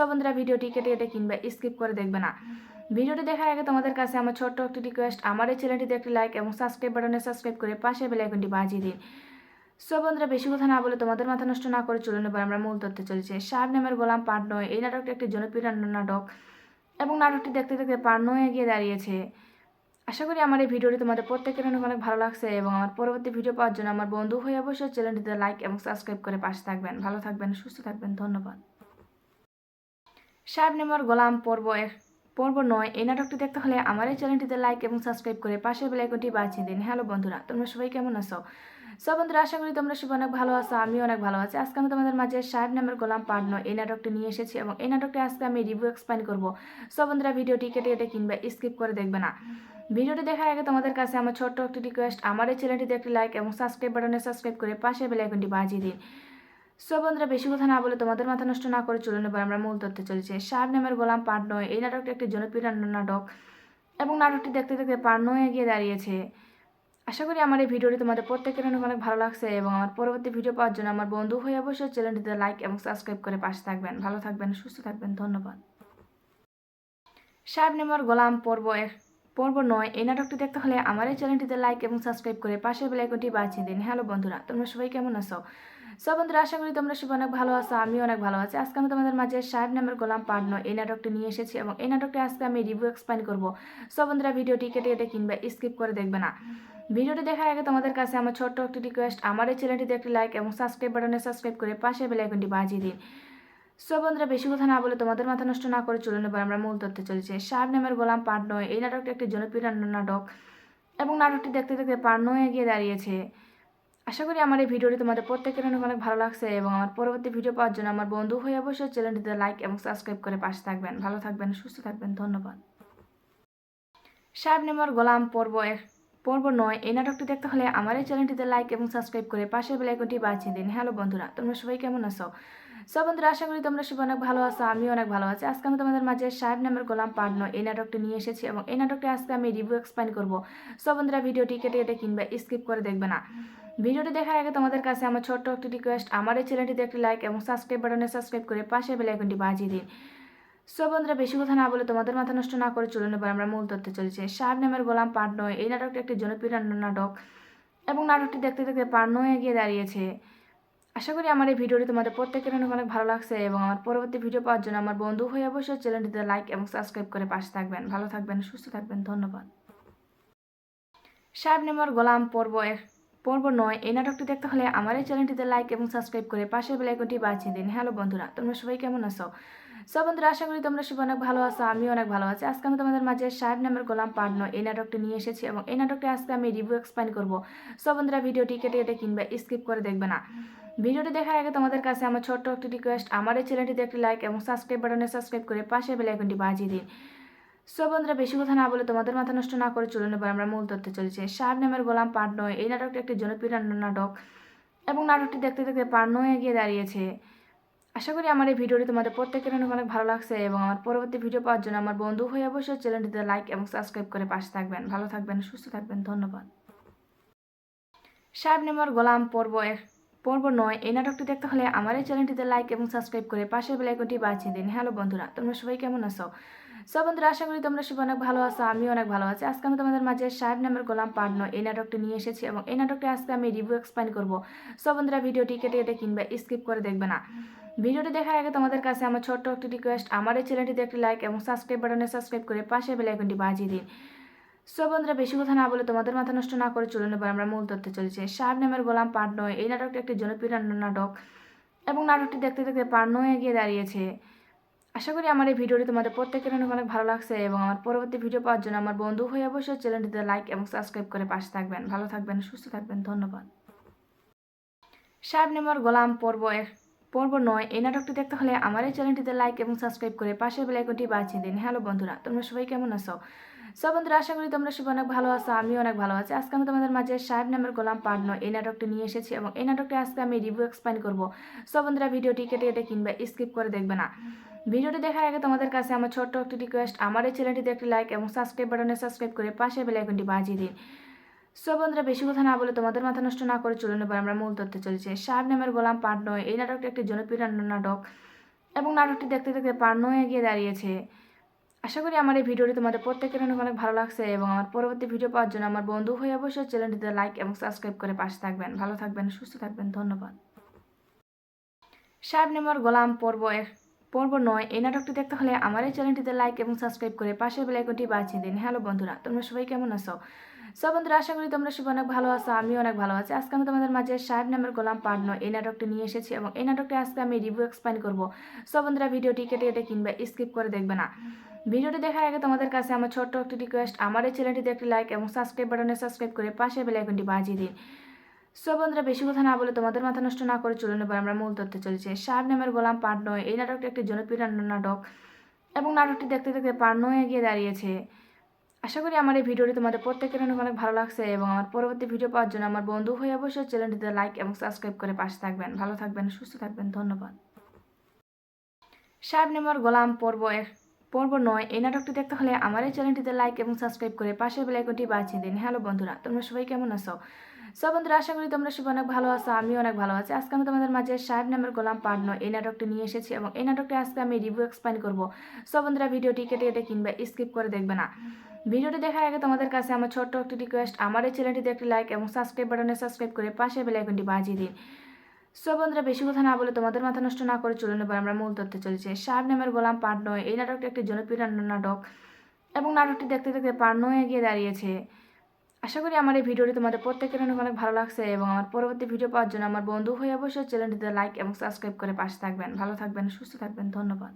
বন্ধুরা, ভিডিওটি কেটে কেটে কিংবা স্কিপ করে দেখবে না। ভিডিওটি দেখার আগে তোমাদের কাছে আমার ছোট্ট একটি রিকোয়েস্ট, আমার এই চ্যানেলটিতে একটি লাইক এবং সাবস্ক্রাইব বাটনে সাবস্ক্রাইব করে পাশের বেল আইকনটি বাজিয়ে দিন। বন্ধুরা, বেশি কথা না বলে তোমাদের মাথা নষ্ট না করে চলুন এবার আমরা মূল তথ্যে চলেছি। সাহেব নামের গোলাম পার্ট 9 এই নাটকটি একটি জনপ্রিয় নাটক এবং নাটকটি দেখতে দেখতে পার্ট 9 এগিয়ে দাঁড়িয়েছে। আশা করি আমার এই ভিডিওটি তোমাদের প্রত্যেকের অনেক অনেক ভালো লাগছে এবং আমার পরবর্তী ভিডিও পাওয়ার জন্য আমার বন্ধু হয়ে অবশ্যই চ্যানেলটিতে লাইক এবং সাবস্ক্রাইব করে পাশে থাকবেন। ভালো থাকবেন, সুস্থ থাকবেন, ধন্যবাদ। সাহেব নামের গোলাম পর্ব 9 এই নাটকটি দেখতে হলে আমার এই চ্যানেলটিতে লাইক এবং সাবস্ক্রাইব করে পাশের বেল আইকনটি বাজিয়ে দিন। হ্যালো বন্ধুরা, তোমরা সবাই কেমন আছো? বন্ধুরা, আশা করি তোমরা সবাই অনেক ভালো আছো, আমিও অনেক ভালো আছি। আজকে আমি তোমাদের মাঝে সাহেব নামের গোলাম পার্ট 9 এই নাটকটি নিয়ে এসেছি এবং এই নাটকটি আজকে আমি রিভিউ এক্সপ্লেইন করবো। বন্ধুরা, ভিডিওটি কেটে কেটে কিংবা স্কিপ করে দেখবে না। ভিডিওটি দেখার আগে তোমাদের কাছে আমার ছোট্ট একটি রিকোয়েস্ট, আমার এই চ্যানেলটিতে একটি লাইক এবং সাবস্ক্রাইব বাটনে সাবস্ক্রাইব করে পাশের বেল আইকনটি বাজিয়ে দিন। বন্ধুরা, বেশি কথা না বলে তোমাদের মাথা নষ্ট না করে চলুন এবার আমরা মূল তথ্যে চলেছি। সাহেব নামের গোলাম পার্ট 9 এই নাটকটি একটি জনপ্রিয় নাটক এবং নাটকটি দেখতে দেখতে পার্ট 9 এগিয়ে দাঁড়িয়েছে। আশা করি আমার এই ভিডিওটি তোমাদের প্রত্যেকের অনেক অনেক ভালো লাগছে এবং আমার পরবর্তী ভিডিও পাওয়ার জন্য আমার বন্ধু হয়ে অবশ্যই চ্যানেলটিতে লাইক এবং সাবস্ক্রাইব করে পাশে থাকবেন। ভালো থাকবেন, সুস্থ থাকবেন, ধন্যবাদ। সাহেব নামের গোলাম পর্ব 9 এই নাটকটি দেখতে হলে আমার এই চ্যানেলটিতে লাইক এবং সাবস্ক্রাইব করে পাশের বেল আইকনটি বাজিয়ে দিন। হ্যালো বন্ধুরা, তোমরা সবাই কেমন আছো? বন্ধুরা, আশা করি তোমরা সবাই অনেক ভালো আছো, আমিও অনেক ভালো আছি। আজকে আমি তোমাদের মাঝে সাহেব নামের গোলাম পার্ট 9 এই নাটকটি নিয়ে এসেছি এবং এই নাটকটি আজকে আমি রিভিউ এক্সপ্লেইন করবো। বন্ধুরা, ভিডিওটি কেটে কেটে কিংবা স্কিপ করে দেখবে না। ভিডিওটি দেখার আগে তোমাদের কাছে আমার ছোট্ট একটি রিকোয়েস্ট, আমার এই চ্যানেলটিতে একটি লাইক এবং সাবস্ক্রাইব বাটনে সাবস্ক্রাইব করে পাশে বেল আইকনটি বাজিয়ে দিন। সো বন্ধুরা, বেশি কথা না বলে তোমাদের মাথা নষ্ট না করে চলুন এবার আমরা মূল তথ্যে চলেছি। শাবনূরের গোলাম পার্ট 9 এই নাটকটি একটি জনপ্রিয় নাটক এবং নাটকটি দেখতে দেখতে পার্ট 9 এগিয়ে দাঁড়িয়েছে। আশা করি আমার এই ভিডিওটি তোমাদের প্রত্যেকের অনেক অনেক ভালো লাগছে এবং আমার পরবর্তী ভিডিও পাওয়ার জন্য আমার বন্ধু হয়ে অবশ্যই চ্যানেলটিতে লাইক এবং সাবস্ক্রাইব করে পাশে থাকবেন। ভালো থাকবেন, সুস্থ থাকবেন, ধন্যবাদ। শাবনূরের গোলাম পর্ব 9 এই নাটকটি দেখতে হলে আমার এই চ্যানেলটিতে লাইক এবং সাবস্ক্রাইব করে পাশের বেল আইকনটি বাজিয়ে দিন। হ্যালো বন্ধুরা, তোমরা সবাই কেমন আছো? সব বন্ধুরা, আশা করি তোমরা সবাই অনেক ভালো আছো, আমিও অনেক ভালো আছি। আজকে আমি তোমাদের মাঝে শাবনূরের গোলাম পার্ট 9 এই নাটকটি নিয়ে এসেছি এবং এই নাটকটি আজকে আমি রিভিউ এক্সপ্লেইন করব। সব বন্ধুরা, ভিডিওটি কেটে কেটে কিংবা স্কিপ করে দেখবে না। ভিডিওটি দেখার আগে তোমাদের কাছে আমার ছোট্ট একটি রিকোয়েস্ট, আমার এই চ্যানেলটিতে একটি লাইক এবং সাবস্ক্রাইব বাটনে সাবস্ক্রাইব করে পাশের বেল আইকনটি বাজিয়ে দিন। সো বন্ধুরা, বেশি কথা না বলে তোমাদের মাথা নষ্ট না করে চলুন এবার আমরা মূল তথ্যে চলেছি। শাবনূরের গোলাম পার্ট 9 এই নাটকটি একটি জনপ্রিয় নাটক এবং নাটকটি দেখতে দেখতে পার্ট 9 এগিয়ে দাঁড়িয়েছে। আশা করি আমার এই ভিডিওটি তোমাদের প্রত্যেকের অনেক অনেক ভালো লাগছে এবং আমার পরবর্তী ভিডিও পাওয়ার জন্য আমার বন্ধু হয়ে অবশ্যই চ্যানেলটিতে লাইক এবং সাবস্ক্রাইব করে পাশে থাকবেন। ভালো থাকবেন, সুস্থ থাকবেন, ধন্যবাদ। শাবনূরের গোলাম পর্ব 9 এই নাটকটি দেখতে হলে আমার এই চ্যানেলটিতে লাইক এবং সাবস্ক্রাইব করে পাশের বেল আইকনটি বাজিয়ে দিন। হ্যালো বন্ধুরা, তোমরা সবাই কেমন আছো? সব বন্ধুরা, আশা করি তোমরা সবাই অনেক ভালো আছো, আমিও অনেক ভালো আছি। আজকে আমি তোমাদের মাঝে শাবনূরের গোলাম পার্ট 9 এই নাটকটি নিয়ে এসেছি এবং এই নাটকটি আজকে আমি রিভিউ এক্সপ্লেইন করব। সব বন্ধুরা, ভিডিওটি কেটে কেটে কিংবা স্কিপ করে দেখবে না। ভিডিওটি দেখার আগে তোমাদের কাছে আমার ছোট্ট একটি রিকোয়েস্ট, আমার এই চ্যানেলটিতে একটি লাইক এবং সাবস্ক্রাইব বাটনে সাবস্ক্রাইব করে পাশের বেল আইকনটি বাজিয়ে দিন। সো বন্ধুরা, বেশি কথা না বলে তোমাদের মাথা নষ্ট না করে চলুন এবার আমরা মূল তথ্যে চলেছি। শাবনূরের গোলাম পার্ট 9 এই নাটকটি একটি জনপ্রিয় নাটক এবং নাটকটি দেখতে দেখতে পার্ট 9 এগিয়ে দাঁড়িয়েছে। আশা করি আমার এই ভিডিওটি তোমাদের প্রত্যেকের অনেক অনেক ভালো লাগছে এবং আমার পরবর্তী ভিডিও পাওয়ার জন্য আমার বন্ধু হয়ে অবশ্যই চ্যানেলটিতে লাইক এবং সাবস্ক্রাইব করে পাশে থাকবেন। ভালো থাকবেন, সুস্থ থাকবেন, ধন্যবাদ। শাবনূরের গোলাম পর্ব 9 এই নাটকটি দেখতে হলে আমার এই চ্যানেলটিতে লাইক এবং সাবস্ক্রাইব করে পাশের বেল আইকনটি বাজিয়ে দিন। হ্যালো বন্ধুরা, তোমরা সবাই কেমন আছো? সব বন্ধুরা, আশা করি তোমরা সবাই অনেক ভালো আছো, আমিও অনেক ভালো আছি। আজকে আমি তোমাদের মাঝে শাবনূরের গোলাম পার্ট 9 এই নাটকটি নিয়ে এসেছি এবং এই নাটকটি আজকে আমি রিভিউ এক্সপ্লেইন করব। সব বন্ধুরা, ভিডিওটি কেটে কেটে কিংবা স্কিপ করে দেখবে না। ভিডিওটি দেখার আগে তোমাদের কাছে আমার ছোট্ট একটি রিকোয়েস্ট, আমার এই চ্যানেলটিতে একটি লাইক এবং সাবস্ক্রাইব বাটনে সাবস্ক্রাইব করে পাশের বেল আইকনটি বাজিয়ে দিন। সো বন্ধুরা, বেশি কথা না বলে তোমাদের মাথা নষ্ট না করে চলুন এবার আমরা মূল তথ্যে চলেছি। শাবনূরের গোলাম পার্ট 9 এই নাটকটি একটি জনপ্রিয় নাটক এবং নাটকটি দেখতে দেখতে পার্ট 9 এগিয়ে দাঁড়িয়েছে। আশা করি আমার এই ভিডিওটি তোমাদের প্রত্যেকের অনেক অনেক ভালো লাগছে এবং আমার পরবর্তী ভিডিও পাওয়ার জন্য আমার বন্ধু হয়ে অবশ্যই চ্যানেলটিতে লাইক এবং সাবস্ক্রাইব করে পাশে থাকবেন। ভালো থাকবেন, সুস্থ থাকবেন, ধন্যবাদ। শাবনূরের গোলাম পর্ব 9 এই নাটকটি দেখতে হলে আমার এই চ্যানেলটিতে লাইক এবং সাবস্ক্রাইব করে পাশের বেল আইকনটি বাজিয়ে দিন। হ্যালো বন্ধুরা, তোমরা সবাই কেমন আছো? সব বন্ধুরা, আশা করি তোমরা সবাই অনেক ভালো আছো, আমিও অনেক ভালো আছি। আজকে আমি তোমাদের মাঝে শাবনূরের গোলাম পার্ট 9 এই নাটকটি নিয়ে এসেছি এবং এই নাটকটি আজকে আমি রিভিউ এক্সপ্লেইন করব। সব বন্ধুরা, ভিডিওটি কেটে কেটে কিংবা স্কিপ করে দেখবে না। ভিডিওটি দেখার আগে তোমাদের কাছে আমার ছোট্ট একটি রিকোয়েস্ট, আমার এই চ্যানেলটিতে একটি লাইক এবং সাবস্ক্রাইব বাটনে সাবস্ক্রাইব করে পাশের বেল আইকনটি বাজিয়ে দিন। সো বন্ধুরা, বেশি কথা না বলে তোমাদের মাথা নষ্ট না করে চলুন এবার আমরা মূল তথ্যে চলেছি। শাবনূরের গোলাম পার্ট 9 এই নাটকটি একটি জনপ্রিয় নাটক এবং নাটকটি দেখতে দেখতে পার্ট 9 এগিয়ে দাঁড়িয়েছে। আশা করি আমার এই ভিডিওটি তোমাদের প্রত্যেকের অনেক অনেক ভালো লাগছে এবং আমার পরবর্তী ভিডিও পাওয়ার জন্য আমার বন্ধু হয়ে অবশ্যই চ্যানেলটিতে লাইক এবং সাবস্ক্রাইব করে পাশে থাকবেন। ভালো থাকবেন, সুস্থ থাকবেন, ধন্যবাদ। শাবনূরের গোলাম পর্ব 9 এই নাটকটি দেখতে হলে আমার এই চ্যানেলটিতে লাইক এবং সাবস্ক্রাইব করে পাশের বেল আইকনটি বাজিয়ে দিন। হ্যালো বন্ধুরা, তোমরা সবাই কেমন আছো? সব বন্ধুরা, আশা করি তোমরা সবাই অনেক ভালো আছো, আমিও অনেক ভালো আছি। আজকে আমি তোমাদের মাঝে শাবনূরের গোলাম পার্ট 9 এই নাটকটি নিয়ে এসেছি এবং এই নাটকটি আজকে আমি রিভিউ এক্সপ্লেইন করব। সব বন্ধুরা, ভিডিওটি কেটে কেটে কিংবা স্কিপ করে দেখবে না। ভিডিওটি দেখার আগে তোমাদের কাছে আমার ছোট্ট একটি রিকোয়েস্ট, আমার এই চ্যানেলটিতে একটি লাইক এবং সাবস্ক্রাইব বাটনে সাবস্ক্রাইব করে পাশের বেল আইকনটি বাজিয়ে দিন। সো বন্ধুরা, বেশি কথা না বলে তোমাদের মাথা নষ্ট না করে চলুন এবার আমরা মূল তথ্যে চলেছি। শাবনূরের গোলাম পার্ট 9 এই নাটকটি একটি জনপ্রিয় নাটক এবং নাটকটি দেখতে দেখতে পার্ট 9 এগিয়ে দাঁড়িয়েছে। আশা করি আমার এই ভিডিওটি তোমাদের প্রত্যেকের অনেক অনেক ভালো লাগছে এবং আমার পরবর্তী ভিডিও পাওয়ার জন্য আমার বন্ধু হয়ে অবশ্যই চ্যানেলটিতে লাইক এবং সাবস্ক্রাইব করে পাশে থাকবেন। ভালো থাকবেন, সুস্থ থাকবেন, ধন্যবাদ। শাবনূরের গোলাম পর্ব 9 এই নাটকটি দেখতে হলে আমার এই চ্যানেলটিতে লাইক এবং সাবস্ক্রাইব করে পাশের বেল আইকনটি বাজিয়ে দিন। হ্যালো বন্ধুরা, তোমরা সবাই কেমন আছো? সব বন্ধুরা, আশা করি তোমরা সবাই অনেক ভালো আছো, আমিও অনেক ভালো আছি। আজকে আমি তোমাদের মাঝে শাবনূরের গোলাম পার্ট 9 এই নাটকটি নিয়ে এসেছি এবং এই নাটকটি আজকে আমি রিভিউ এক্সপ্লেইন করব। সব বন্ধুরা, ভিডিওটি কেটে কেটে কিংবা স্কিপ করে দেখবে না। ভিডিওটি দেখার আগে তোমাদের কাছে আমার ছোট্ট একটি রিকোয়েস্ট, আমার এই চ্যানেলটিতে একটি লাইক এবং সাবস্ক্রাইব বাটনে সাবস্ক্রাইব করে পাশের বেল আইকনটি বাজিয়ে দিন। সো বন্ধুরা, বেশি কথা না বলে তোমাদের মাথা নষ্ট না করে চলুন এবার আমরা মূল তথ্যে চলেছি। শাবনূরের গোলাম পার্ট 9 এই নাটকটি একটি জনপ্রিয় নাটক এবং নাটকটি দেখতে দেখতে পার্ট 9 এগিয়ে দাঁড়িয়েছে। আশা করি আমার এই ভিডিওটি তোমাদের প্রত্যেকের অনেক অনেক ভালো লাগছে এবং আমার পরবর্তী ভিডিও পাওয়ার জন্য আমার বন্ধু হয়ে অবশ্যই চ্যানেলটিতে লাইক এবং সাবস্ক্রাইব করে পাশে থাকবেন। ভালো থাকবেন, সুস্থ থাকবেন। ধন্যবাদ।